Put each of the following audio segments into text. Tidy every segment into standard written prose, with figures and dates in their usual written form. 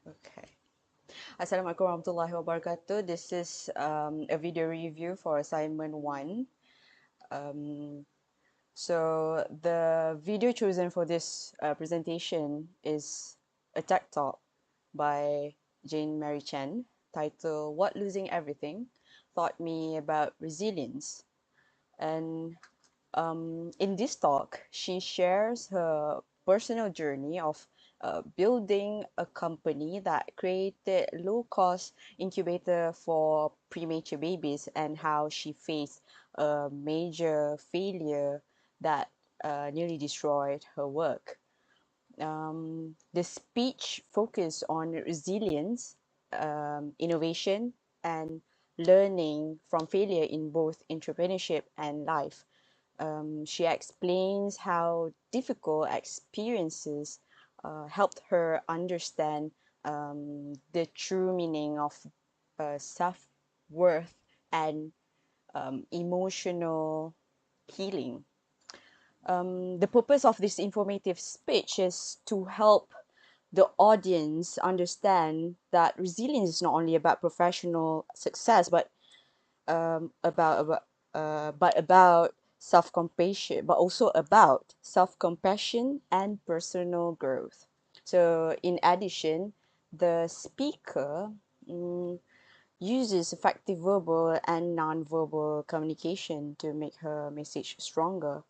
Okay. Assalamualaikum warahmatullahi wabarakatuh. This is a video review for assignment 1. Um, so the video chosen for this presentation is a TED Talk by Jane Mary Chen titled What Losing Everything Taught Me About Resilience. And in this talk, she shares her personal journey of building a company that created low-cost incubator for premature babies and how she faced a major failure that nearly destroyed her work. The speech focused on resilience, innovation, and learning from failure in both entrepreneurship and life. She explains how difficult experiences helped her understand the true meaning of self-worth and emotional healing. The purpose of this informative speech is to help the audience understand that resilience is not only about professional success, but about self-compassion, but also about self-compassion and personal growth. So, in addition, the speaker uses effective verbal and non-verbal communication to make her message stronger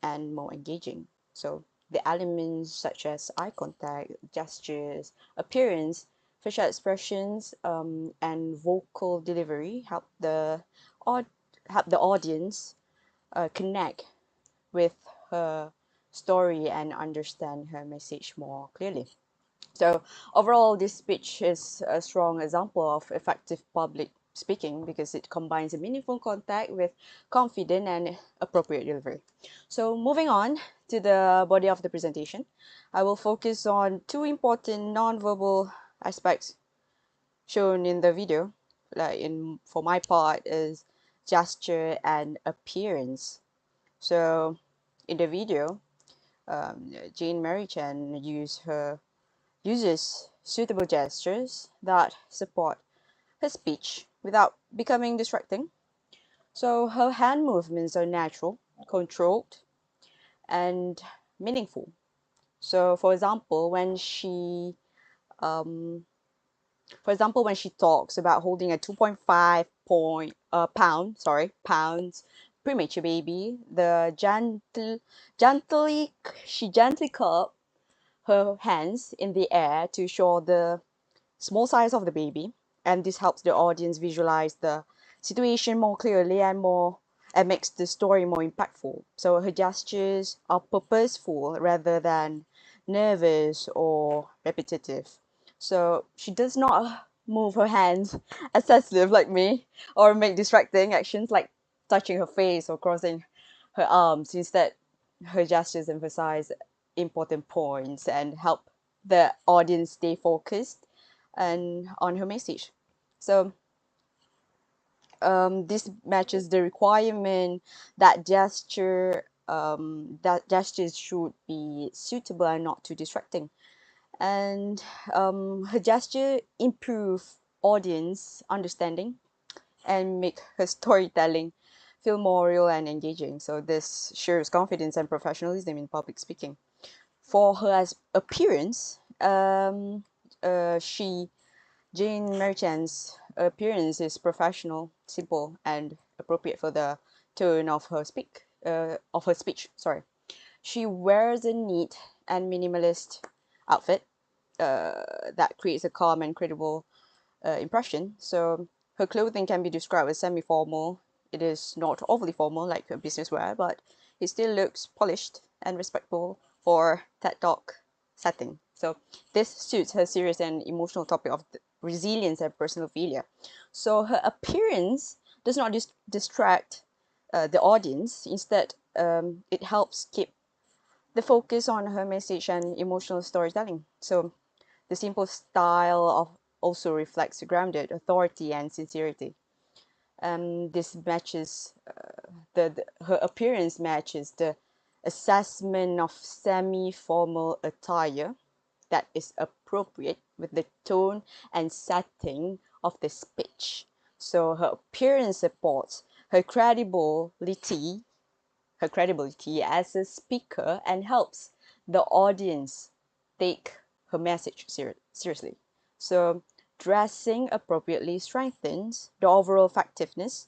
and more engaging. So, the elements such as eye contact, gestures, appearance, facial expressions, and vocal delivery aud- help the audience connect with her story and understand her message more clearly. So overall, this speech is a strong example of effective public speaking because it combines a meaningful contact with confident and appropriate delivery. So moving on to the body of the presentation, I will focus on two important non-verbal aspects shown in the video. For my part is gesture and appearance. So in the video, Jane Mary Chen uses suitable gestures that support her speech without becoming distracting. So her hand movements are natural, controlled, and meaningful. So um, for example, when she talks about holding a 2.5 pounds premature baby, gently she gently cup her hands in the air to show the small size of the baby, and this helps the audience visualize the situation more clearly and makes the story more impactful. So her gestures are purposeful rather than nervous or repetitive. So she does not move her hands excessive like me or make distracting actions like touching her face or crossing her arms. Instead, her gestures emphasize important points and help the audience stay focused and on her message. So this matches the requirement that gestures should be suitable and not too distracting. And her gesture improve audience understanding and make her storytelling feel more real and engaging. So this shows confidence and professionalism in public speaking. For her appearance, she Jane Merchant's appearance is professional, simple, and appropriate for the tone of her speech. Sorry, she wears a neat and minimalist outfit that creates a calm and credible impression. So her clothing can be described as semi-formal. It is not overly formal like a business wear, but it still looks polished and respectful for TED Talk setting. So this suits her serious and emotional topic of resilience and personal failure. So her appearance does not distract the audience. Instead, it helps keep the focus on her message and emotional storytelling. So the simple style of also reflects grounded authority and sincerity. This matches her appearance matches the assessment of semi-formal attire that is appropriate with the tone and setting of the speech. So her appearance supports her credibility as a speaker and helps the audience take her message seriously. So dressing appropriately strengthens the overall effectiveness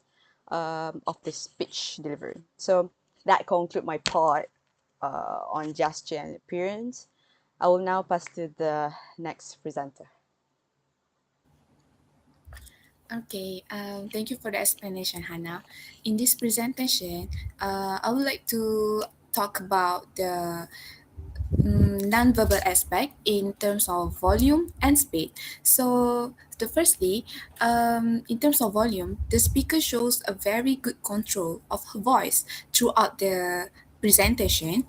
of the speech delivery. So that concludes my part on gesture and appearance. I will now pass to the next presenter. Okay, thank you for the explanation, Hannah. In this presentation, I would like to talk about the non-verbal aspect in terms of volume and speed. So, firstly, in terms of volume, the speaker shows a very good control of her voice throughout the presentation,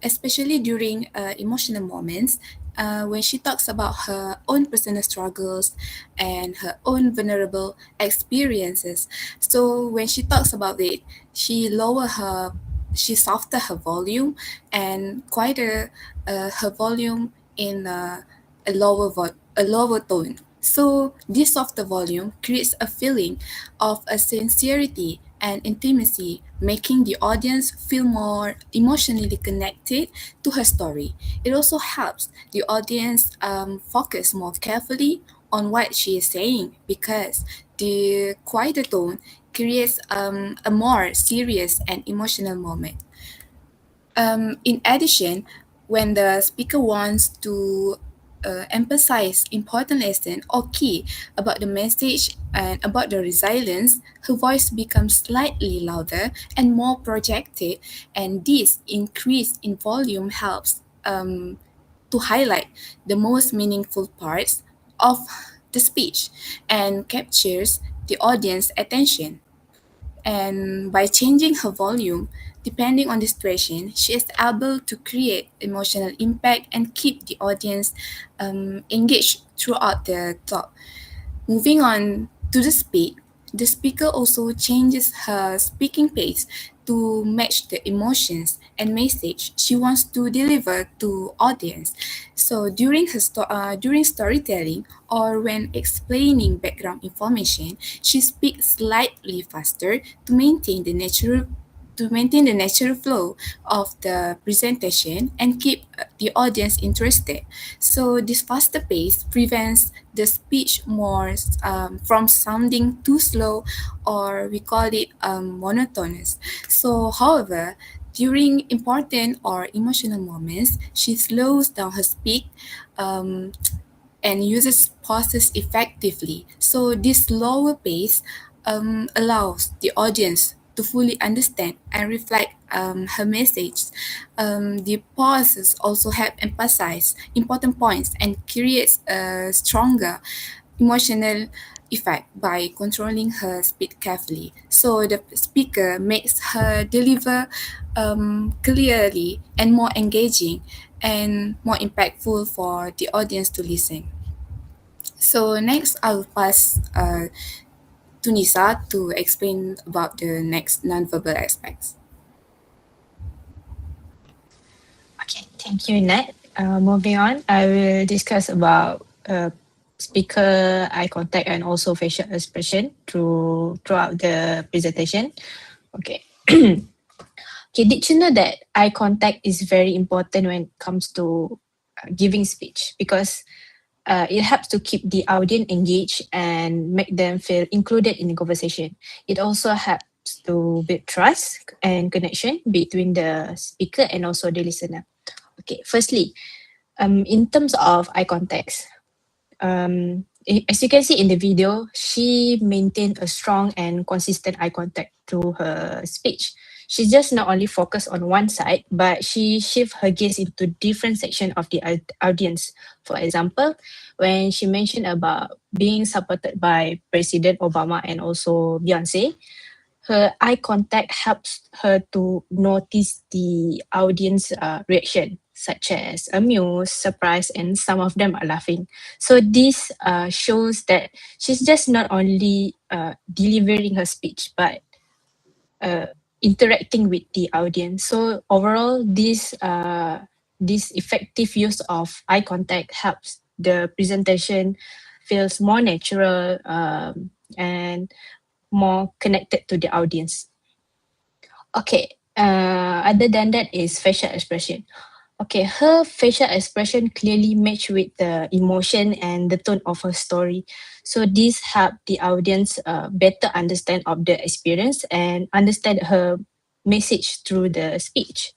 especially during emotional moments. When she talks about her own personal struggles and her own vulnerable experiences. So when she talks about it, she softer her volume and quieter her volume in a lower tone. So this softer volume creates a feeling of a sincerity and intimacy, making the audience feel more emotionally connected to her story. It also helps the audience focus more carefully on what she is saying because the quieter tone creates a more serious and emotional moment. In addition, when the speaker wants to emphasize important lesson or key about the message and about the resilience, her voice becomes slightly louder and more projected, and this increase in volume helps to highlight the most meaningful parts of the speech and captures the audience attention. And by changing her volume, depending on the situation, she is able to create emotional impact and keep the audience engaged throughout the talk. Moving on to the speed, the speaker also changes her speaking pace to match the emotions and message she wants to deliver to audience. So during storytelling or when explaining background information, she speaks slightly faster to maintain the natural flow of the presentation and keep the audience interested. So this faster pace prevents the speech more from sounding too slow, or we call it monotonous. So, however, during important or emotional moments, she slows down her speak um, and uses pauses effectively. So this slower pace allows the audience to fully understand and reflect her message. The pauses also help emphasize important points and creates a stronger emotional effect by controlling her speed carefully. So the speaker makes her deliver clearly and more engaging and more impactful for the audience to listen. So next, I'll pass to Nisa to explain about the next nonverbal aspects. Okay, thank you, Nat. Moving on, I will discuss about speaker eye contact and also facial expression throughout the presentation. Okay. Okay, did you know that eye contact is very important when it comes to giving speech because it helps to keep the audience engaged and make them feel included in the conversation. It also helps to build trust and connection between the speaker and also the listener. Okay, firstly, in terms of eye contacts, as you can see in the video, she maintained a strong and consistent eye contact through her speech. She just not only focused on one side, but she shift her gaze into different section of the audience. For example, when she mentioned about being supported by President Obama and also Beyonce, her eye contact helps her to notice the audience reaction, such as amused, surprised, and some of them are laughing. So this shows that she's just not only delivering her speech, but interacting with the audience. So overall, this effective use of eye contact helps the presentation feels more natural and more connected to the audience. Okay. Other than that is facial expression. Okay, her facial expression clearly match with the emotion and the tone of her story. So this help the audience better understand of the experience and understand her message through the speech.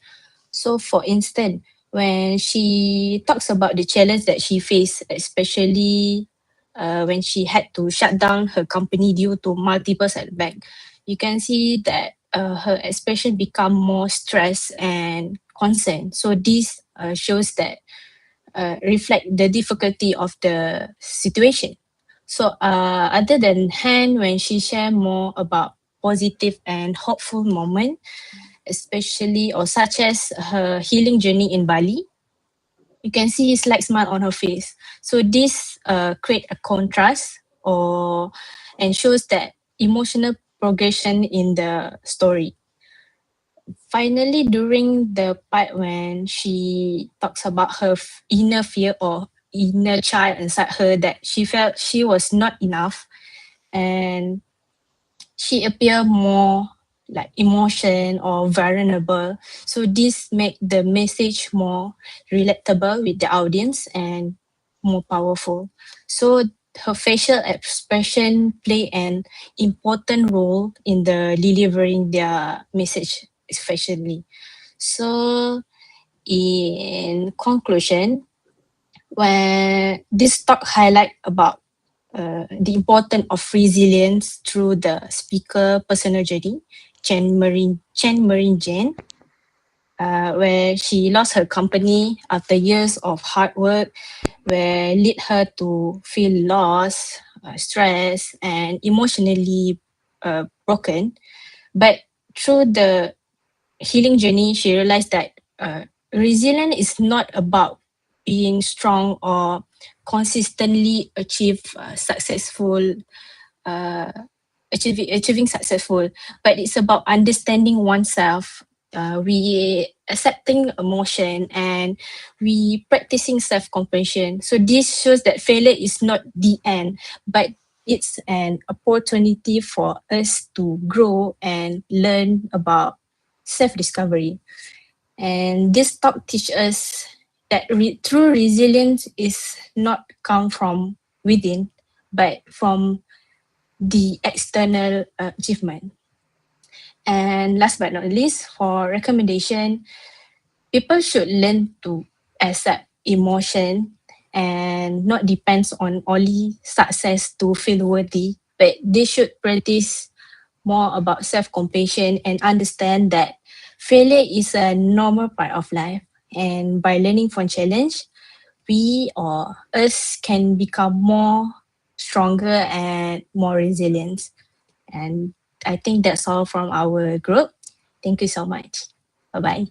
So for instance, when she talks about the challenge that she faced, especially when she had to shut down her company due to multiple setbacks, you can see that her expression become more stressed and concerned. So this shows that reflect the difficulty of the situation. So other than Han, when she share more about positive and hopeful moment, especially or such as her healing journey in Bali, you can see his slight smile on her face. So this create a contrast or and shows that emotional progression in the story. Finally, during the part when she talks about her inner fear or inner child inside her that she felt she was not enough, and she appear more like emotion or vulnerable. So this make the message more relatable with the audience and more powerful. So her facial expression play an important role in the delivering their message, especially. So in conclusion, when this talk highlight about the importance of resilience through the speaker personal journey, Chen Marine Jane, where she lost her company after years of hard work, where lead her to feel lost, stressed, and emotionally broken. But through the healing journey, she realized that resilience is not about being strong or consistently uh, achieving successful, but it's about understanding oneself. We accepting emotion and we practicing self-compassion. So this shows that failure is not the end, but it's an opportunity for us to grow and learn about self-discovery. And this talk teach us that true resilience is not come from within, but from the external achievement. And last but not least, for recommendation, people should learn to accept emotion and not depends on only success to feel worthy, but they should practice more about self-compassion and understand that failure is a normal part of life. And by learning from challenge, we or us can become more stronger and more resilient. And I think that's all from our group. Thank you so much. Bye bye.